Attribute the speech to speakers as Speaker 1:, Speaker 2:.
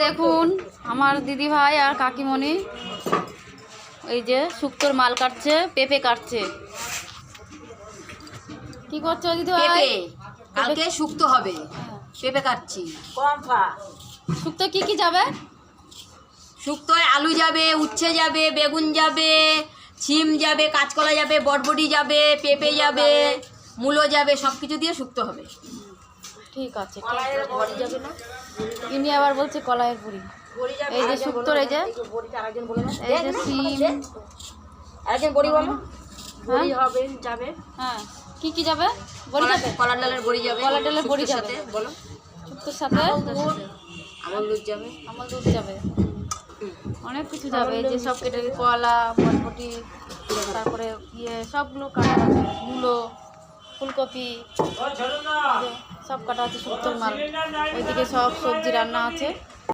Speaker 1: দেখুন আমার দিদি ভাই আর কাকিমণি এই যে শুক্তোর মাল কাটছে, পেঁপে কাটছে। কি করছো দিদি ভাই?
Speaker 2: পেঁপে কালকে শুক্তো হবে, পেঁপে কাটছি।
Speaker 1: শুক্তো কি কি যাবে?
Speaker 2: শুক্তোয় আলু যাবে, উচ্ছে যাবে, বেগুন যাবে, শিম যাবে, কাঁচকলা যাবে, বটবটি যাবে, পেঁপে যাবে, মূলো যাবে, সব কিছু দিয়ে শুক্তো হবে।
Speaker 1: ঠিক আছে। ইনি আবার বলছে কলাইয়ের পুরি। এই যে শুক্তোর এই যে শিম,
Speaker 2: আরেকজন বড়ি বলো।
Speaker 1: বড়ি হবে যাবে। হ্যাঁ, কি কি যাবে? বড়ি যাবে,
Speaker 2: কলার ডালের বড়ি যাবে,
Speaker 1: কলার ডালের বড়ি যাবে,
Speaker 2: বলো।
Speaker 1: শুক্তোর সাথে
Speaker 2: আমল দুধ যাবে,
Speaker 1: আমল দুধ যাবে, অনেক কিছু যাবে। এই যে সব কেটে কলা, বটবটি, তারপরে সবগুলো কাটা আছে, মূলো, ফুলকপি, সব কাটা আছে শুক্তোর মাল। ওইদিকে সব সবজি রান্না আছে।